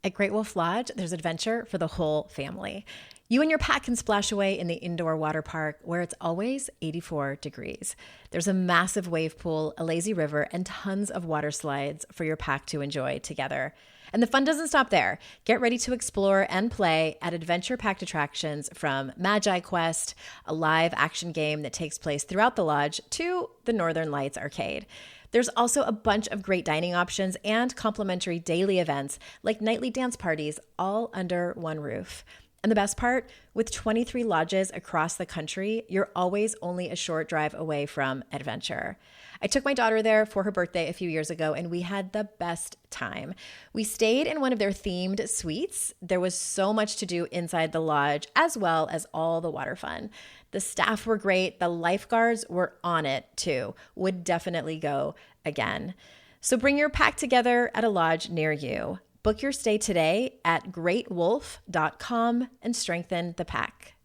At Great Wolf Lodge, there's adventure for the whole family. You and your pack can splash away in the indoor water park where it's always 84 degrees. There's a massive wave pool, a lazy river, and tons of water slides for your pack to enjoy together. And the fun doesn't stop there. Get ready to explore and play at adventure-packed attractions from Magi Quest, a live action game that takes place throughout the lodge, to the Northern Lights Arcade. There's also a bunch of great dining options and complimentary daily events like nightly dance parties, all under one roof. And the best part, with 23 lodges across the country, you're always only a short drive away from adventure. I took my daughter there for her birthday a few years ago, and we had the best time. We stayed in one of their themed suites. There was so much to do inside the lodge, as well as all the water fun. The staff were great. The lifeguards were on it too. Would definitely go again. So bring your pack together at a lodge near you. Book your stay today at greatwolf.com and strengthen the pack.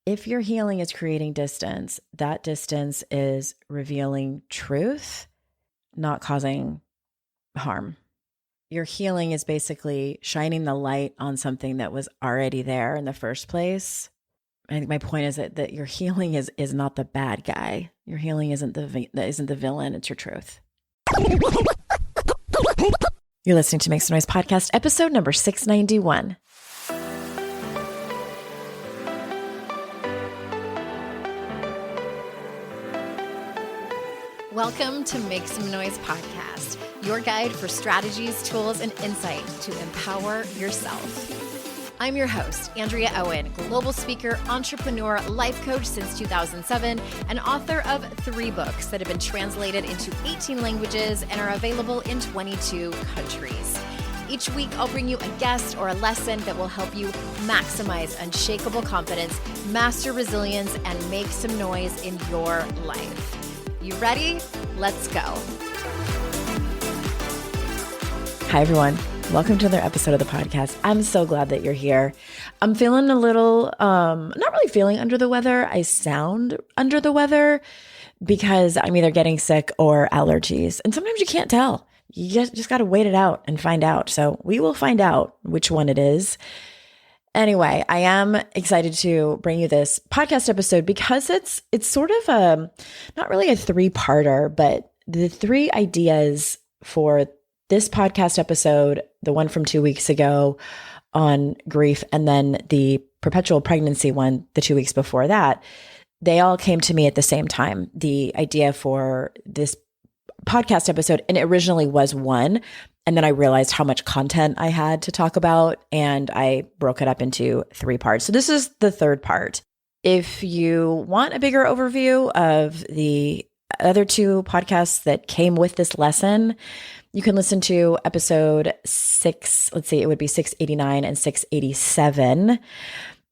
If your healing is creating distance, that distance is revealing truth, not causing harm. Your healing is basically shining the light on something that was already there in the first place. I think my point is that your healing is not the bad guy. Your healing isn't the villain, it's your truth. You're listening to Make Some Noise podcast, episode number 691. Welcome to Make Some Noise podcast, your guide for strategies, tools, and insight to empower yourself. I'm your host, Andrea Owen, global speaker, entrepreneur, life coach since 2007, and author of 3 books that have been translated into 18 languages and are available in 22 countries. Each week, I'll bring you a guest or a lesson that will help you maximize unshakable confidence, master resilience, and make some noise in your life. You ready? Let's go. Hi, everyone. Welcome to another episode of the podcast. I'm so glad that you're here. I'm feeling a little, not really feeling under the weather. I sound under the weather because I'm either getting sick or allergies. And sometimes you can't tell. You just got to wait it out and find out. So we will find out which one it is. Anyway, I am excited to bring you this podcast episode because it's sort of not really a 3-parter, but the 3 ideas for this podcast episode, the one from 2 weeks ago on grief, and then the perpetual pregnancy one, the 2 weeks before that, they all came to me at the same time. The idea for this podcast episode, and it originally was 1, and then I realized how much content I had to talk about, and I broke it up into 3 parts. So this is the 3rd part. If you want a bigger overview of the other 2 podcasts that came with this lesson, you can listen to episode 6, it would be 689 and 687.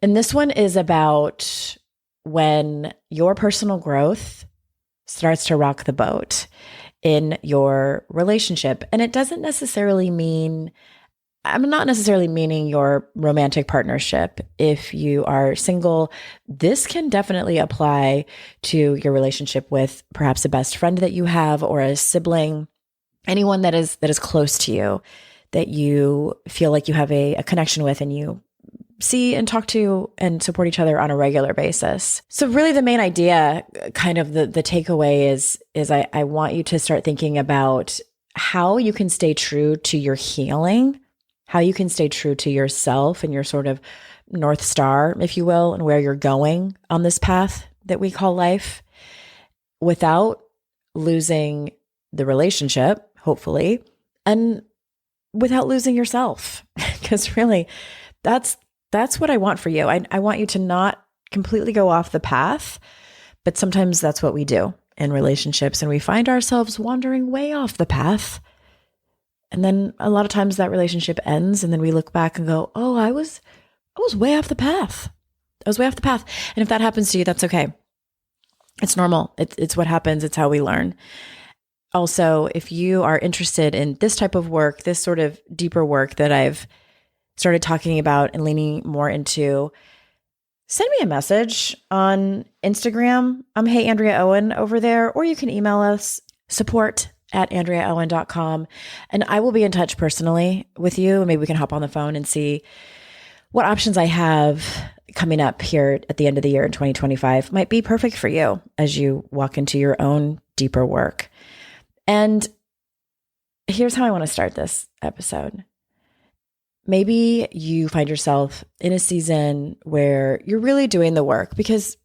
And this one is about when your personal growth starts to rock the boat in your relationship. And it doesn't necessarily mean, I'm not necessarily meaning your romantic partnership. If you are single, this can definitely apply to your relationship with perhaps a best friend that you have or a sibling. Anyone that is close to you, that you feel like you have a connection with and you see and talk to and support each other on a regular basis. So really the main idea, kind of the takeaway is I want you to start thinking about how you can stay true to your healing, how you can stay true to yourself and your sort of North Star, if you will, and where you're going on this path that we call life without losing the relationship, hopefully, and without losing yourself. Because really, that's what I want for you. I want you to not completely go off the path, but sometimes that's what we do in relationships, and we find ourselves wandering way off the path. And then a lot of times that relationship ends, and then we look back and go, oh, I was way off the path. I was way off the path. And if that happens to you, that's okay. It's normal. It's what happens. It's how we learn. Also, if you are interested in this type of work, this sort of deeper work that I've started talking about and leaning more into, send me a message on Instagram. I'm Hey Andrea Owen over there, or you can email us, support at AndreaOwen.com. And I will be in touch personally with you. Maybe we can hop on the phone and see what options I have coming up here at the end of the year in 2025 might be perfect for you as you walk into your own deeper work. And here's how I want to start this episode. Maybe you find yourself in a season where you're really doing the work, because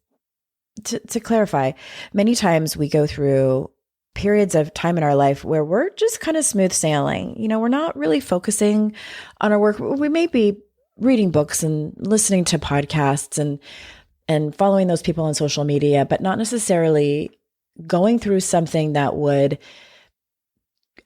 to clarify, many times we go through periods of time in our life where we're just kind of smooth sailing. We're not really focusing on our work. We may be reading books and listening to podcasts and following those people on social media, but not necessarily going through something that would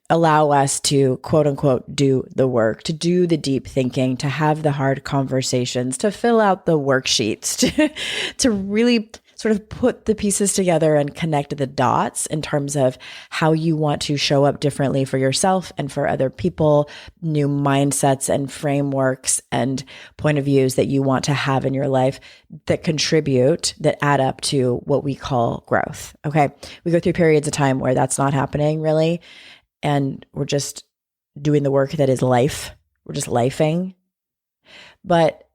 allow us to, quote unquote, do the work, to do the deep thinking, to have the hard conversations, to fill out the worksheets, to really sort of put the pieces together and connect the dots in terms of how you want to show up differently for yourself and for other people, new mindsets and frameworks and point of views that you want to have in your life that contribute, that add up to what we call growth. Okay. We go through periods of time where that's not happening really. And we're just doing the work that is life. We're just lifing. But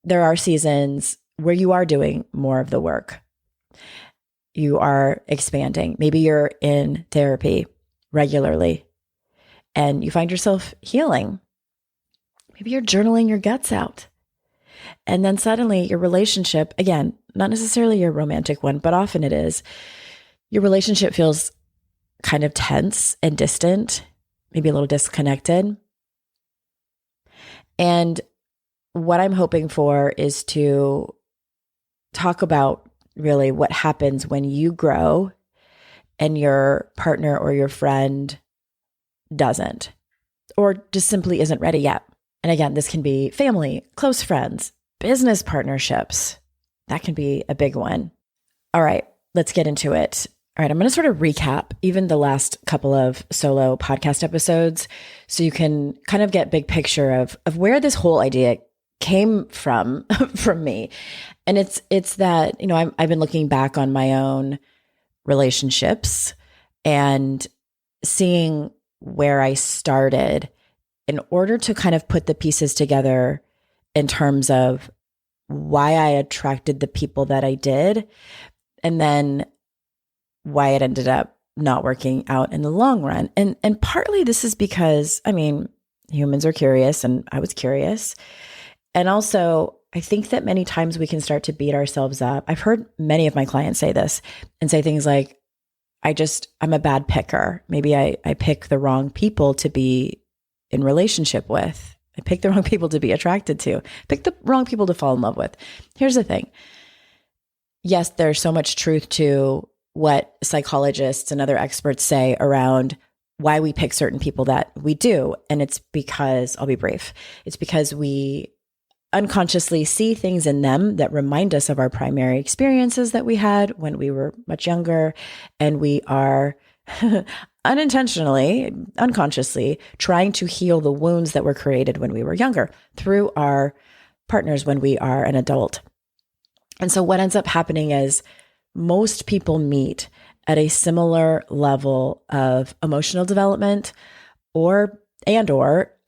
there are seasons where you are doing more of the work. You are expanding. Maybe you're in therapy regularly and you find yourself healing. Maybe you're journaling your guts out. And then suddenly your relationship, again, not necessarily your romantic one, but often it is, your relationship feels kind of tense and distant, maybe a little disconnected. And what I'm hoping for is to talk about really what happens when you grow and your partner or your friend doesn't, or just simply isn't ready yet. And again, this can be family, close friends, business partnerships. That can be a big one. All right, let's get into it. All right, I'm going to sort of recap even the last couple of solo podcast episodes so you can kind of get big picture of where this whole idea came from me. And it's that, I've been looking back on my own relationships and seeing where I started in order to kind of put the pieces together in terms of why I attracted the people that I did, and then why it ended up not working out in the long run. And partly this is because, humans are curious and I was curious. And also, I think that many times we can start to beat ourselves up. I've heard many of my clients say this and say things like, I'm a bad picker. Maybe I pick the wrong people to be in relationship with. I pick the wrong people to be attracted to. Pick the wrong people to fall in love with. Here's the thing. Yes, there's so much truth to what psychologists and other experts say around why we pick certain people that we do. And it's because, I'll be brief, it's because we unconsciously see things in them that remind us of our primary experiences that we had when we were much younger. And we are unconsciously trying to heal the wounds that were created when we were younger through our partners when we are an adult. And so what ends up happening is most people meet at a similar level of emotional development or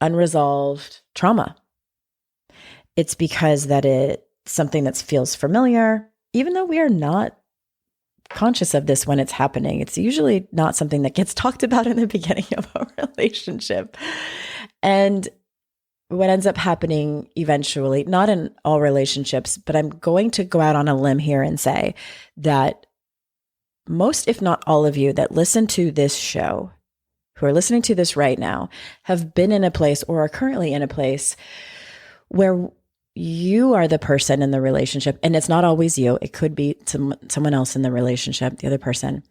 unresolved trauma. It's because that it's something that feels familiar, even though we are not conscious of this when it's happening. It's usually not something that gets talked about in the beginning of a relationship. And what ends up happening eventually, not in all relationships, but I'm going to go out on a limb here and say that most, if not all of you that listen to this show, who are listening to this right now, have been in a place or are currently in a place where you are the person in the relationship. And it's not always you. It could be someone else in the relationship, the other person.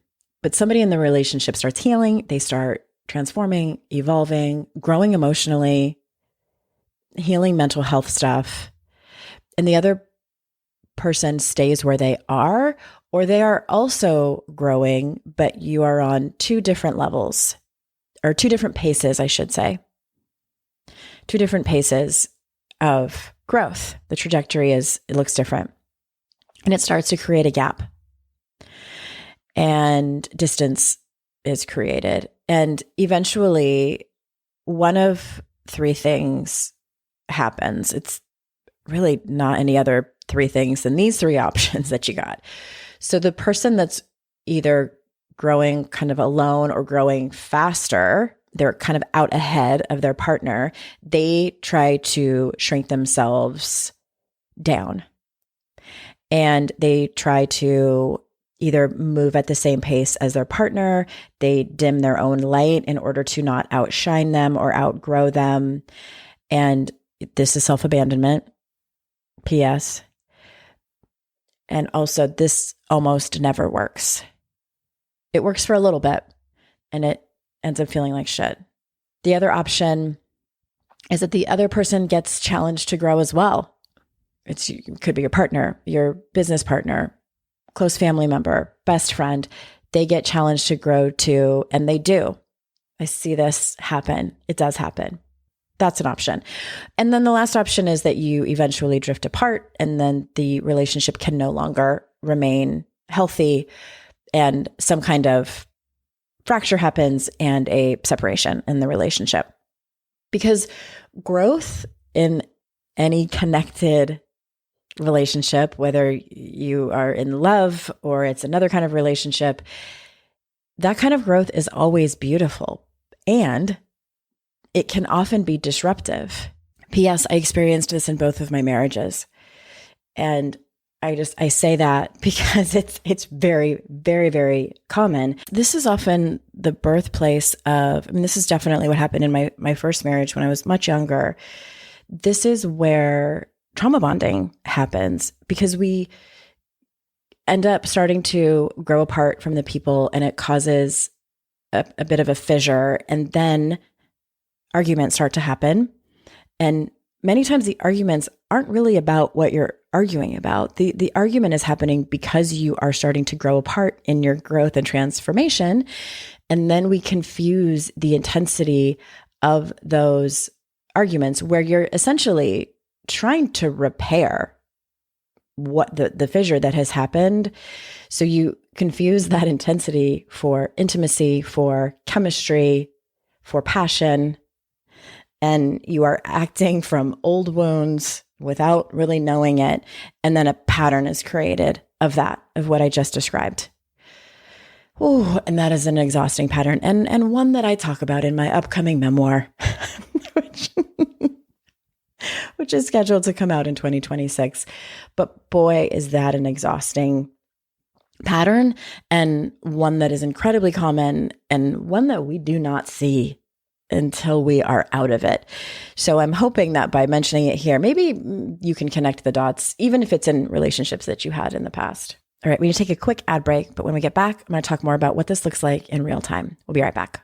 But somebody in the relationship starts healing. They start transforming, evolving, growing emotionally, healing mental health stuff. And the other person stays where they are, or they are also growing, but you are on two different levels, or two different paces, I should say. Two different paces of growth. The trajectory it looks different. And it starts to create a gap. And distance is created. And eventually, one of three things happens. It's really not any other three things than these three options that you got. So the person that's either growing kind of alone or growing faster, they're kind of out ahead of their partner, they try to shrink themselves down. And they try to either move at the same pace as their partner, they dim their own light in order to not outshine them or outgrow them. And this is self-abandonment, PS. And also, this almost never works. It works for a little bit, and it ends up feeling like shit. The other option is that the other person gets challenged to grow as well. It could be your partner, your business partner, close family member, best friend. They get challenged to grow too, and they do. I see this happen. It does happen. That's an option. And then the last option is that you eventually drift apart, and then the relationship can no longer remain healthy, and some kind of fracture happens and a separation in the relationship. Because growth in any connected relationship, whether you are in love or it's another kind of relationship, that kind of growth is always beautiful, and it can often be disruptive. P.S. I experienced this in both of my marriages. And I say that because it's very, very, very common. This is often the birthplace of, this is definitely what happened in my first marriage when I was much younger. This is where trauma bonding happens, because we end up starting to grow apart from the people, and it causes a bit of a fissure, and then arguments start to happen. And many times the arguments aren't really about what you're arguing about. The argument is happening because you are starting to grow apart in your growth and transformation. And then we confuse the intensity of those arguments, where you're essentially trying to repair what the fissure that has happened. So you confuse that intensity for intimacy, for chemistry, for passion, and you are acting from old wounds without really knowing it. And then a pattern is created of that, of what I just described. Oh, and that is an exhausting pattern, and one that I talk about in my upcoming memoir, which is scheduled to come out in 2026. But boy, is that an exhausting pattern, and one that is incredibly common, and one that we do not see until we are out of it. So I'm hoping that by mentioning it here, maybe you can connect the dots, even if it's in relationships that you had in the past. All right, we need to take a quick ad break, but when we get back, I'm going to talk more about what this looks like in real time. We'll be right back.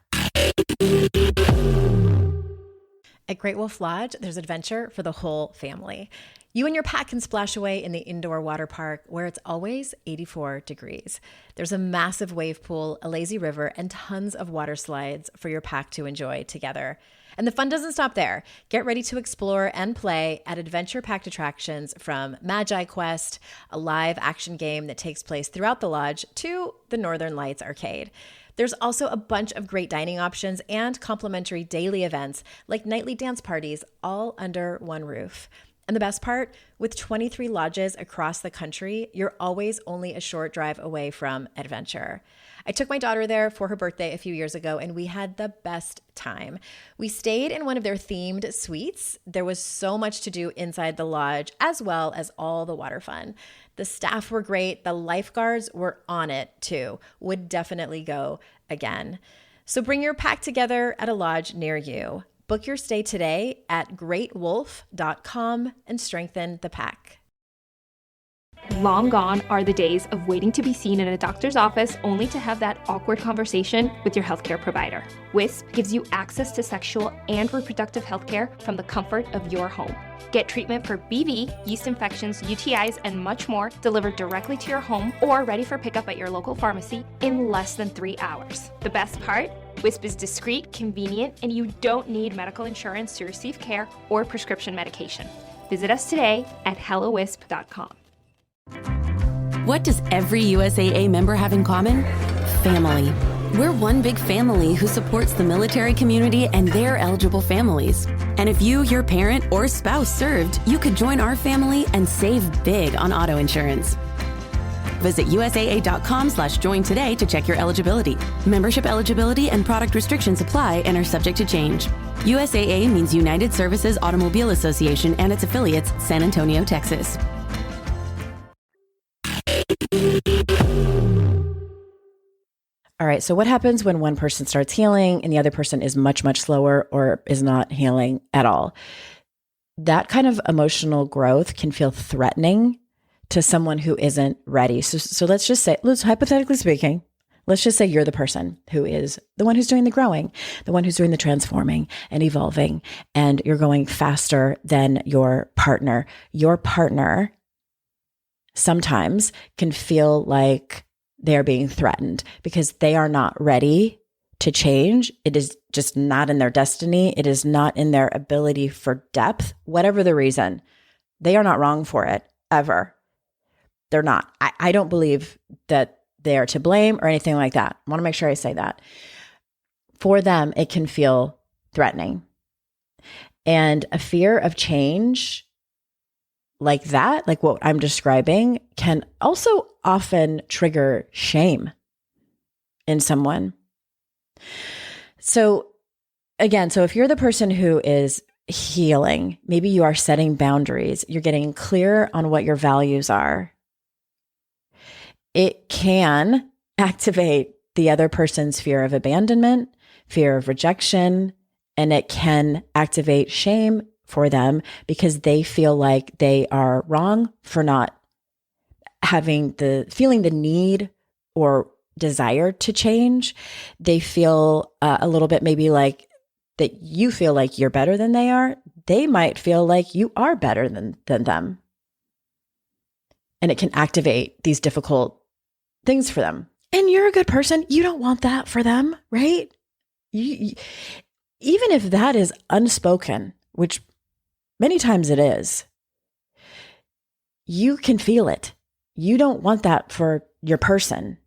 At Great Wolf Lodge, there's adventure for the whole family. You and your pack can splash away in the indoor water park where it's always 84 degrees. There's a massive wave pool, a lazy river, and tons of water slides for your pack to enjoy together. And the fun doesn't stop there. Get ready to explore and play at adventure-packed attractions, from Magi Quest, a live action game that takes place throughout the lodge, to the Northern Lights Arcade. There's also a bunch of great dining options and complimentary daily events like nightly dance parties, all under one roof. And the best part, with 23 lodges across the country, you're always only a short drive away from adventure. I took my daughter there for her birthday a few years ago, and we had the best time. We stayed in one of their themed suites. There was so much to do inside the lodge, as well as all the water fun. The staff were great. The lifeguards were on it too. Would definitely go again. So bring your pack together at a lodge near you. Book your stay today at greatwolf.com and strengthen the pack. Long gone are the days of waiting to be seen in a doctor's office only to have that awkward conversation with your healthcare provider. Wisp gives you access to sexual and reproductive healthcare from the comfort of your home. Get treatment for BV, yeast infections, UTIs, and much more delivered directly to your home or ready for pickup at your local pharmacy in less than 3 hours. The best part? Wisp is discreet, convenient, and you don't need medical insurance to receive care or prescription medication. Visit us today at hellowisp.com. What does every USAA member have in common? Family. We're one big family who supports the military community and their eligible families. And if you, your parent, or spouse served, you could join our family and save big on auto insurance. Visit USAA.com/join today to check your eligibility. Membership eligibility and product restrictions apply and are subject to change. USAA means United Services Automobile Association and its affiliates, San Antonio, Texas. All right. So what happens when one person starts healing and the other person is much, much slower or is not healing at all? That kind of emotional growth can feel threatening to someone who isn't ready. So let's just say, hypothetically speaking, let's just say you're the person who is the one who's doing the growing, the one who's doing the transforming and evolving, and you're going faster than your partner. Your partner sometimes can feel like they're being threatened because they are not ready to change. It is just not in their destiny. It is not in their ability for depth, whatever the reason. They are not wrong for it, ever. They're not. I don't believe that they are to blame or anything like that. I want to make sure I say that. For them, it can feel threatening. And a fear of change like that, like what I'm describing, can also often trigger shame in someone. So again, if you're the person who is healing, maybe you are setting boundaries, you're getting clear on what your values are. It can activate the other person's fear of abandonment, fear of rejection, and it can activate shame for them because they feel like they are wrong for not feeling the need or desire to change. They feel a little bit maybe like that you feel like you're better than they are. They might feel like you are better than them. And it can activate these difficult things for them. And you're a good person. You don't want that for them, right? Even if that is unspoken, which many times it is, you can feel it. You don't want that for your person.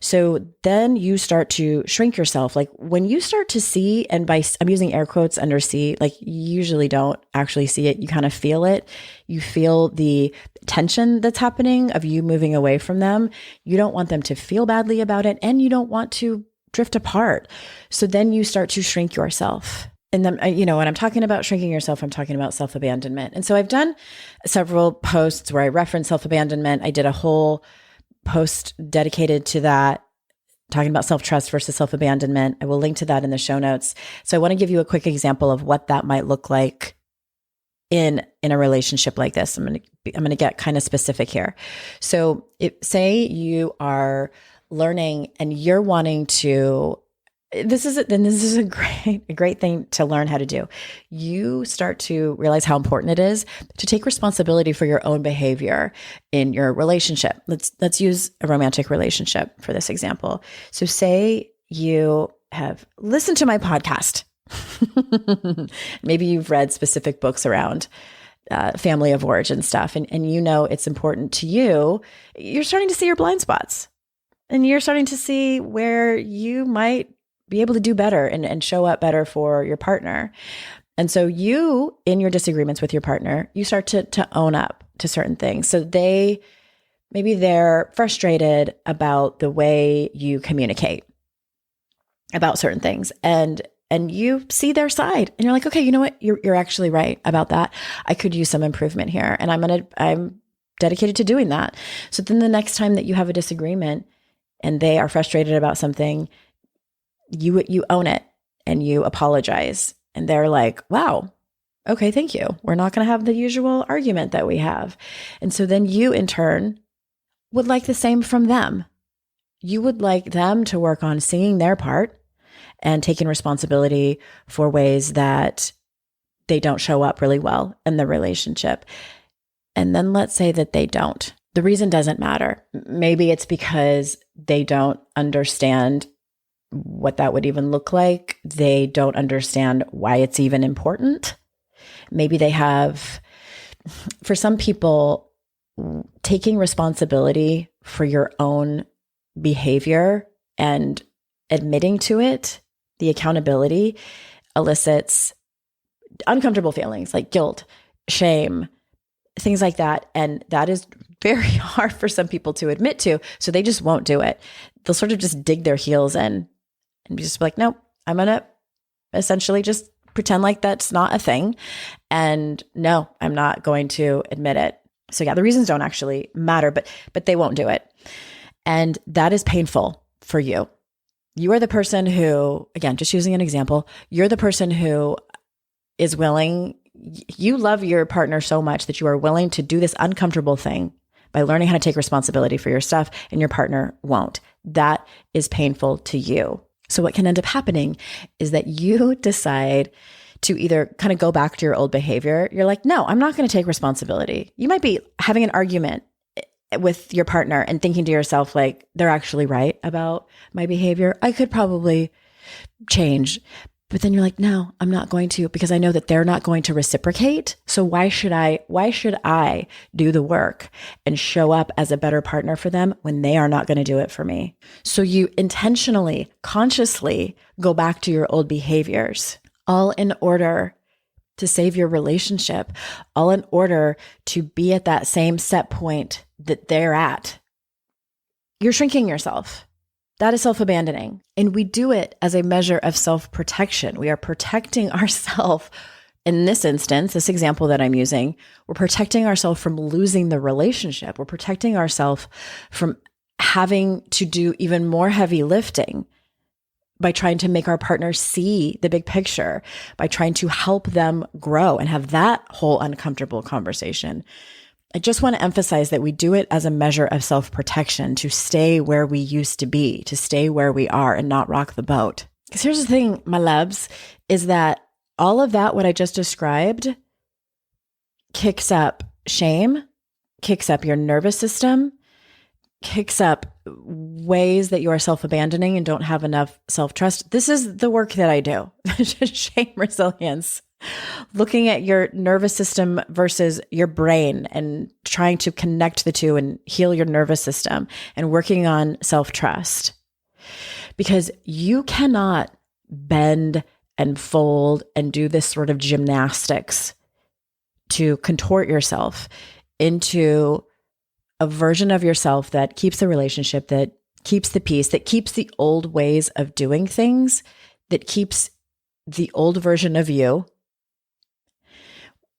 So then you start to shrink yourself. Like when you start to see, and I'm using air quotes under see, like you usually don't actually see it. You kind of feel it. You feel the tension that's happening of you moving away from them. You don't want them to feel badly about it, and you don't want to drift apart. So then you start to shrink yourself. And then, when I'm talking about shrinking yourself, I'm talking about self-abandonment. And so I've done several posts where I reference self-abandonment. I did a whole post dedicated to that, talking about self-trust versus self-abandonment. I will link to that in the show notes. So I want to give you a quick example of what that might look like in a relationship like this. I'm going to get kind of specific here. So say you are learning and you're wanting to, this is a great thing to learn how to do. You start to realize how important it is to take responsibility for your own behavior in your relationship. Let's use a romantic relationship for this example. So say you have listened to my podcast. Maybe you've read specific books around family of origin stuff, and it's important to you. You're starting to see your blind spots, and you're starting to see where you might be able to do better and show up better for your partner. And so you, in your disagreements with your partner, you start to own up to certain things. So maybe they're frustrated about the way you communicate about certain things. And you see their side and you're like, okay, you know what? You're actually right about that. I could use some improvement here. And I'm dedicated to doing that. So then the next time that you have a disagreement and they are frustrated about something, you own it and you apologize. And they're like, wow, okay, thank you. We're not going to have the usual argument that we have. And so then you in turn would like the same from them. You would like them to work on seeing their part and taking responsibility for ways that they don't show up really well in the relationship. And then let's say that they don't. The reason doesn't matter. Maybe it's because they don't understand what that would even look like. They don't understand why it's even important. Maybe they have, for some people, taking responsibility for your own behavior and admitting to it, the accountability elicits uncomfortable feelings like guilt, shame, things like that. And that is very hard for some people to admit to. So they just won't do it. They'll sort of just dig their heels in and just be like, no, I'm going to essentially just pretend like that's not a thing. And no, I'm not going to admit it. So yeah, the reasons don't actually matter, but they won't do it. And that is painful for you. You are the person who, again, just using an example, you're the person who is willing, you love your partner so much that you are willing to do this uncomfortable thing by learning how to take responsibility for your stuff, and your partner won't. That is painful to you. So what can end up happening is that you decide to either kind of go back to your old behavior. You're like, no, I'm not going to take responsibility. You might be having an argument with your partner and thinking to yourself, like, they're actually right about my behavior. I could probably change. But then you're like, no, I'm not going to, because I know that they're not going to reciprocate. So why should I do the work and show up as a better partner for them when they are not going to do it for me? So you intentionally, consciously go back to your old behaviors, all in order to save your relationship, all in order to be at that same set point that they're at. You're shrinking yourself. That is self-abandoning. And we do it as a measure of self-protection. We are protecting ourselves. In this instance, this example that I'm using, we're protecting ourselves from losing the relationship. We're protecting ourselves from having to do even more heavy lifting by trying to make our partner see the big picture, by trying to help them grow and have that whole uncomfortable conversation. I just want to emphasize that we do it as a measure of self-protection to stay where we used to be, to stay where we are and not rock the boat. Because here's the thing, my loves, is that all of that, what I just described, kicks up shame, kicks up your nervous system, kicks up ways that you are self-abandoning and don't have enough self-trust. This is the work that I do. Shame resilience. Looking at your nervous system versus your brain and trying to connect the two and heal your nervous system and working on self-trust. Because you cannot bend and fold and do this sort of gymnastics to contort yourself into a version of yourself that keeps the relationship, that keeps the peace, that keeps the old ways of doing things, that keeps the old version of you,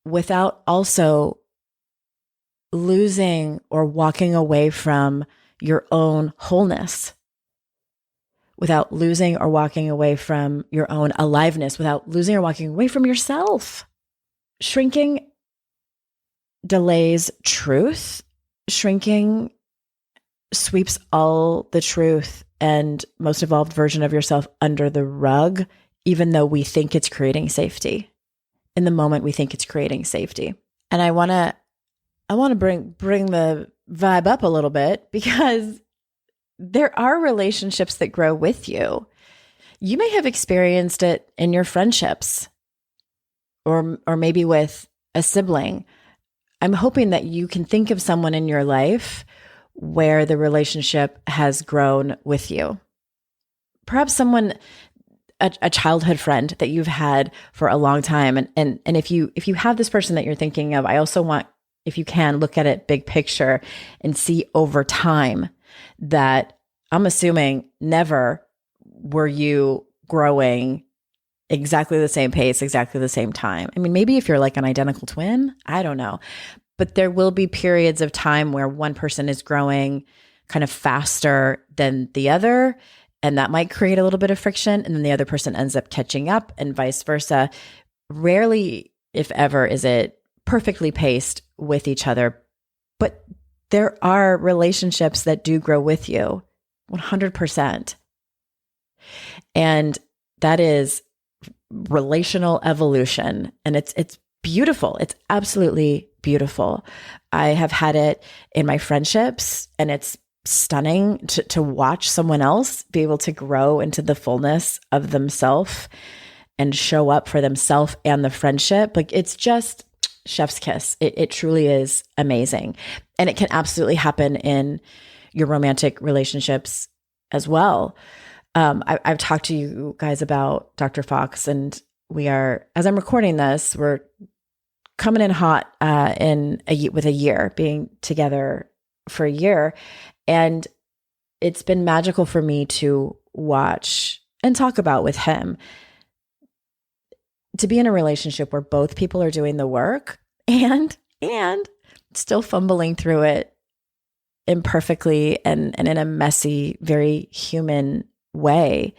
without also losing or walking away from your own wholeness, without losing or walking away from your own aliveness, without losing or walking away from yourself. Shrinking delays truth. Shrinking sweeps all the truth and most evolved version of yourself under the rug, even though we think it's creating safety. In the moment, we think it's creating safety. And I want to bring the vibe up a little bit, because there are relationships that grow with you. You may have experienced it in your friendships or maybe with a sibling. I'm hoping that you can think of someone in your life where the relationship has grown with you. Perhaps someone, a childhood friend that you've had for a long time. And if you have this person that you're thinking of, I also want, if you can, look at it big picture and see over time that I'm assuming never were you growing exactly the same pace, exactly the same time. I mean, maybe if you're like an identical twin, I don't know. But there will be periods of time where one person is growing kind of faster than the other, and that might create a little bit of friction, and then the other person ends up catching up and vice versa. Rarely, if ever, is it perfectly paced with each other. But there are relationships that do grow with you 100%. And that is relational evolution. And it's beautiful. It's absolutely beautiful. I have had it in my friendships, and it's stunning to watch someone else be able to grow into the fullness of themselves and show up for themselves and the friendship. Like, it's just chef's kiss. It truly is amazing. And it can absolutely happen in your romantic relationships as well. I've talked to you guys about Dr. Fox, and we are, as I'm recording this, we're coming in hot with a year, being together for a year. And it's been magical for me to watch and talk about with him, to be in a relationship where both people are doing the work and still fumbling through it imperfectly and in a messy, very human way.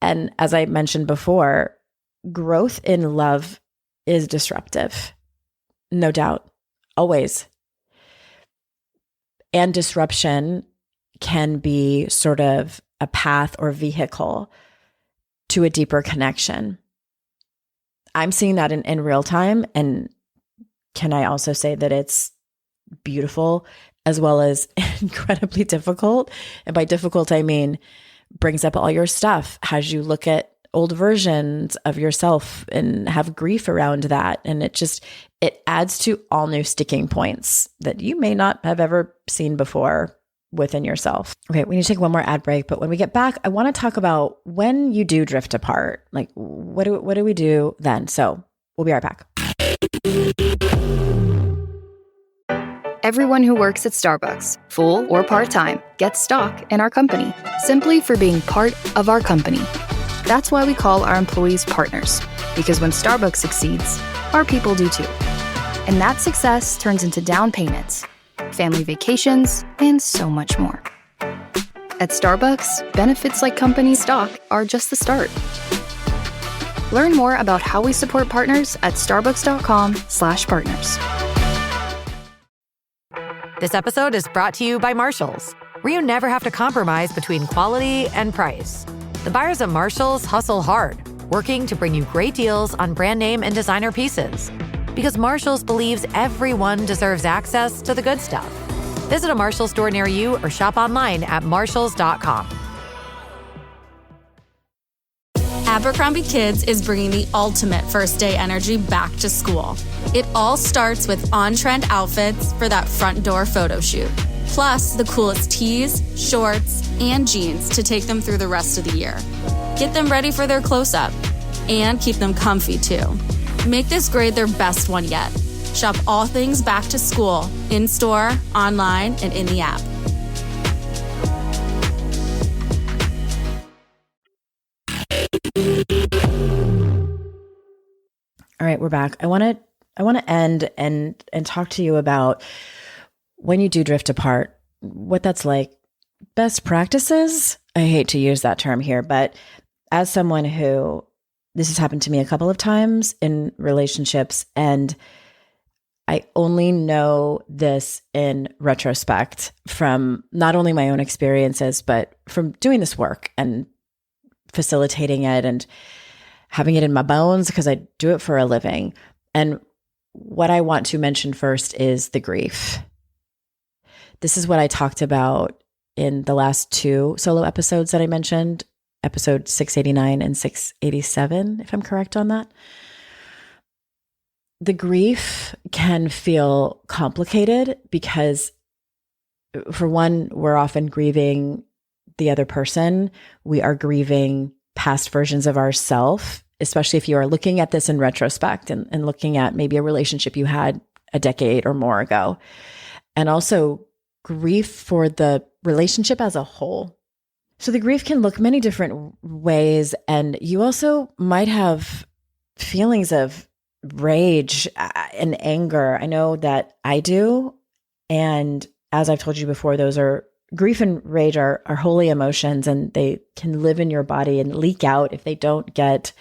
And as I mentioned before, growth in love is disruptive, no doubt, always. And disruption can be sort of a path or vehicle to a deeper connection. I'm seeing that in real time. And can I also say that it's beautiful as well as incredibly difficult? And by difficult, I mean brings up all your stuff, has you look at old versions of yourself and have grief around that. And it adds to all new sticking points that you may not have ever seen before within yourself. Okay, we need to take one more ad break, but when we get back, I want to talk about when you do drift apart. Like, what do we do then? So we'll be right back. Everyone who works at Starbucks, full or part-time, gets stock in our company simply for being part of our company. That's why we call our employees partners, because when Starbucks succeeds, our people do too. And that success turns into down payments, family vacations, and so much more. At Starbucks, benefits like company stock are just the start. Learn more about how we support partners at starbucks.com/partners. This episode is brought to you by Marshalls, where you never have to compromise between quality and price. The buyers at Marshalls hustle hard, working to bring you great deals on brand name and designer pieces. Because Marshalls believes everyone deserves access to the good stuff. Visit a Marshalls store near you or shop online at marshalls.com. Abercrombie Kids is bringing the ultimate first day energy back to school. It all starts with on-trend outfits for that front door photo shoot. Plus the coolest tees, shorts, and jeans to take them through the rest of the year. Get them ready for their close-up and keep them comfy too. Make this grade their best one yet. Shop all things back to school, in-store, online, and in the app. All right, we're back. I want to end and talk to you about when you do drift apart, what that's like. Best practices? I hate to use that term here, but as someone who, this has happened to me a couple of times in relationships, and I only know this in retrospect from not only my own experiences, but from doing this work and facilitating it and having it in my bones because I do it for a living. And what I want to mention first is the grief. This is what I talked about in the last two solo episodes that I mentioned, episode 689 and 687, if I'm correct on that. The grief can feel complicated because, for one, we're often grieving the other person. We are grieving past versions of ourselves, especially if you are looking at this in retrospect and looking at maybe a relationship you had a decade or more ago. And also grief for the relationship as a whole. So the grief can look many different ways. And you also might have feelings of rage and anger. I know that I do. And as I've told you before, those are grief and rage are holy emotions, and they can live in your body and leak out if they don't get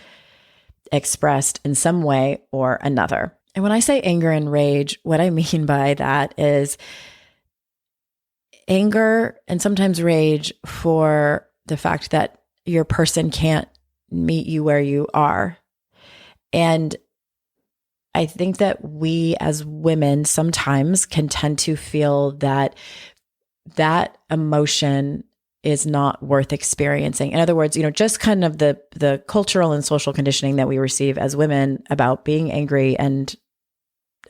expressed in some way or another. And when I say anger and rage, what I mean by that is anger and sometimes rage for the fact that your person can't meet you where you are. And I think that we as women sometimes can tend to feel that that emotion is not worth experiencing. In other words, just kind of the cultural and social conditioning that we receive as women about being angry and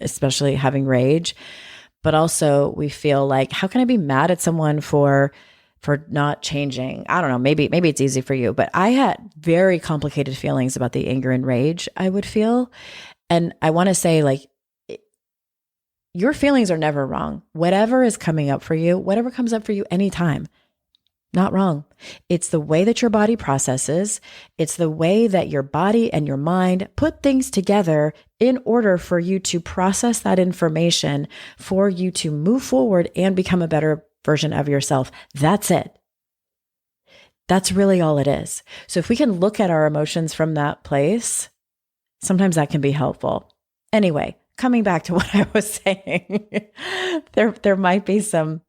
especially having rage. But also we feel like, how can I be mad at someone for for not changing. I don't know, maybe it's easy for you, but I had very complicated feelings about the anger and rage I would feel. And I want to say, like, your feelings are never wrong. Whatever is coming up for you, whatever comes up for you anytime, not wrong. It's the way that your body processes. It's the way that your body and your mind put things together in order for you to process that information, for you to move forward and become a better version of yourself. That's it. That's really all it is. So if we can look at our emotions from that place, sometimes that can be helpful. Anyway, coming back to what I was saying, there might be some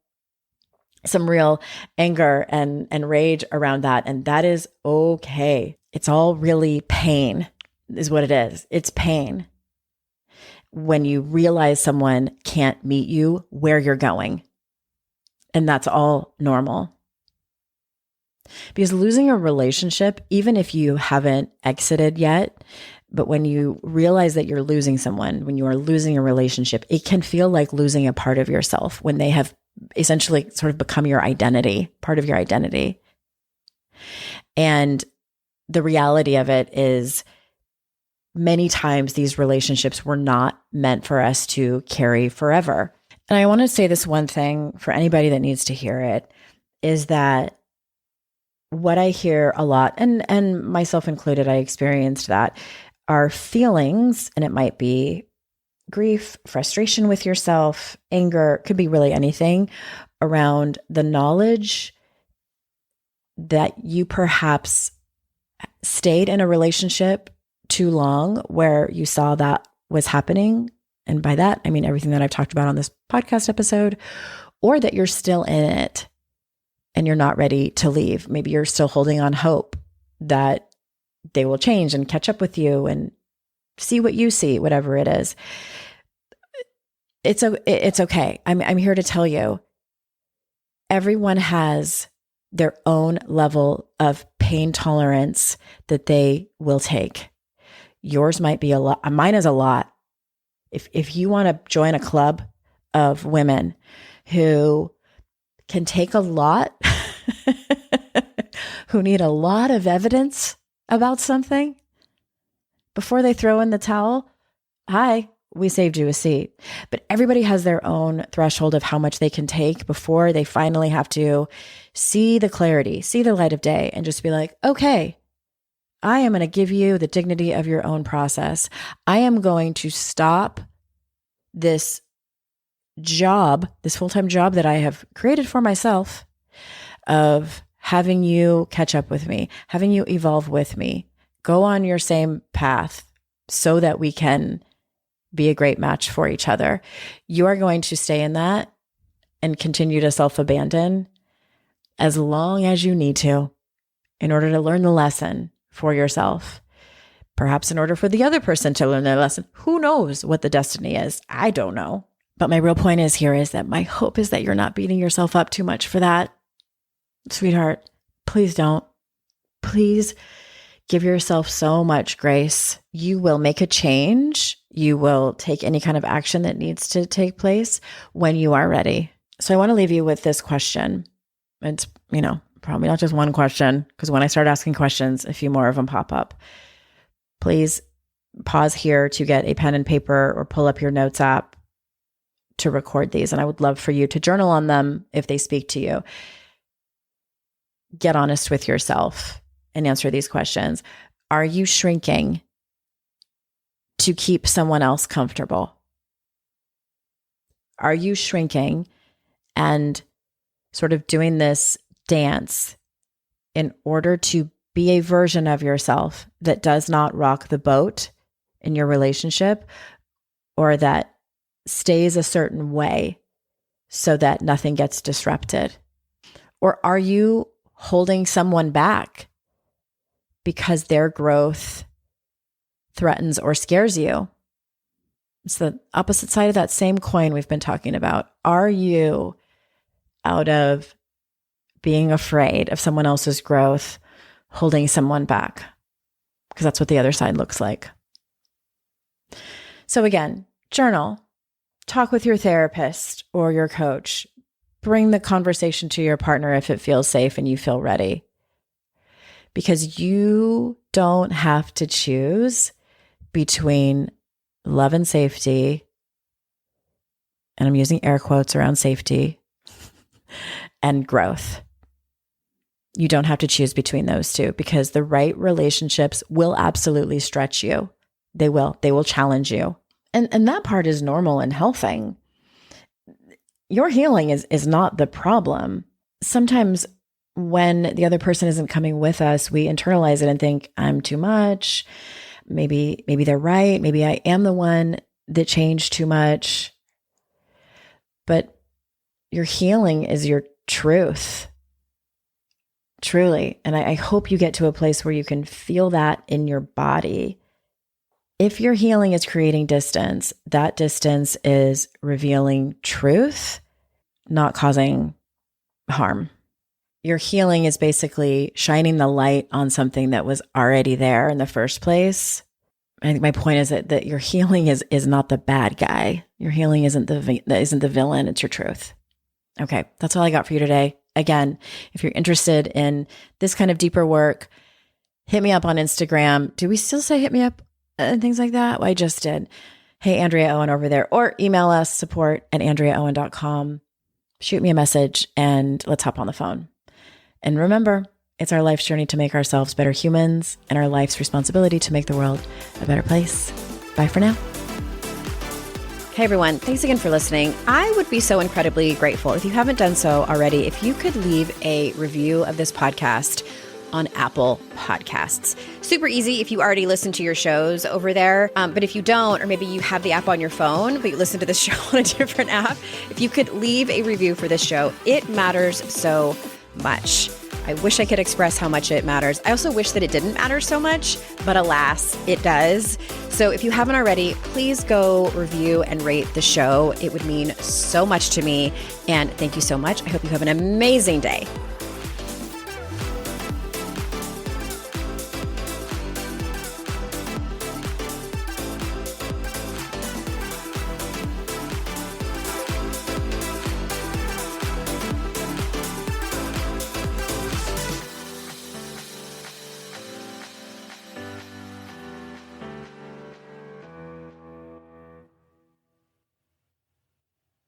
real anger and rage around that. And that is okay. It's all really pain is what it is. It's pain when you realize someone can't meet you where you're going. And that's all normal. Because losing a relationship, even if you haven't exited yet, but when you realize that you're losing someone, when you are losing a relationship, it can feel like losing a part of yourself when they have essentially sort of become your identity, part of your identity. And the reality of it is many times these relationships were not meant for us to carry forever. And I want to say this one thing for anybody that needs to hear it is that what I hear a lot, and myself included, I experienced that, are feelings, and it might be grief, frustration with yourself, anger, could be really anything around the knowledge that you perhaps stayed in a relationship too long where you saw that was happening. And by that, I mean everything that I've talked about on this podcast episode, or that you're still in it and you're not ready to leave. Maybe you're still holding on hope that they will change and catch up with you and see what you see, whatever it is. It's okay. I'm here to tell you, everyone has their own level of pain tolerance that they will take. Yours might be a lot. Mine is a lot. If you want to join a club of women who can take a lot, who need a lot of evidence about something before they throw in the towel, hi, we saved you a seat. But everybody has their own threshold of how much they can take before they finally have to see the clarity, see the light of day, and just be like, okay, I am going to give you the dignity of your own process. I am going to stop this job, this full-time job that I have created for myself of having you catch up with me, having you evolve with me, go on your same path so that we can be a great match for each other. You are going to stay in that and continue to self-abandon as long as you need to in order to learn the lesson for yourself. Perhaps in order for the other person to learn their lesson. Who knows what the destiny is? I don't know. But my real point is that my hope is that you're not beating yourself up too much for that. Sweetheart, please don't. Please give yourself so much grace. You will make a change. You will take any kind of action that needs to take place when you are ready. So I want to leave you with this question. It's, probably not just one question, because when I start asking questions, a few more of them pop up. Please pause here to get a pen and paper or pull up your notes app to record these. And I would love for you to journal on them if they speak to you. Get honest with yourself and answer these questions. Are you shrinking to keep someone else comfortable? Are you shrinking and sort of doing this dance in order to be a version of yourself that does not rock the boat in your relationship, or that stays a certain way so that nothing gets disrupted? Or are you holding someone back because their growth threatens or scares you? It's the opposite side of that same coin we've been talking about. Are you, out of being afraid of someone else's growth, holding someone back? Because that's what the other side looks like. So again, journal, talk with your therapist or your coach. bring the conversation to your partner if it feels safe and you feel ready. Because you don't have to choose between love and safety, and I'm using air quotes around safety, and growth. You don't have to choose between those two, because the right relationships will absolutely stretch you. They will. They will challenge you. And that part is normal and healthy. Your healing is not the problem. Sometimes when the other person isn't coming with us, we internalize it and think, I'm too much. Maybe they're right. Maybe I am the one that changed too much. But your healing is your truth. Truly. And I hope you get to a place where you can feel that in your body. If your healing is creating distance, that distance is revealing truth, not causing harm. Your healing is basically shining the light on something that was already there in the first place. I think my point is that your healing is not the bad guy. Your healing isn't the villain. It's your truth. Okay, that's all I got for you today. Again, if you're interested in this kind of deeper work, hit me up on Instagram. Do we still say hit me up and things like that? Well, I just did. Hey, Andrea Owen over there. Or email us, support@andreaowen.com. Shoot me a message and let's hop on the phone. And remember, it's our life's journey to make ourselves better humans and our life's responsibility to make the world a better place. Bye for now. Hey everyone, thanks again for listening. I would be so incredibly grateful if you haven't done so already, if you could leave a review of this podcast on Apple Podcasts. Super easy if you already listen to your shows over there. But if you don't, or maybe you have the app on your phone, but you listen to this show on a different app, if you could leave a review for this show, it matters so much. I wish I could express how much it matters. I also wish that it didn't matter so much, but alas, it does. So if you haven't already, please go review and rate the show. It would mean so much to me. And thank you so much. I hope you have an amazing day.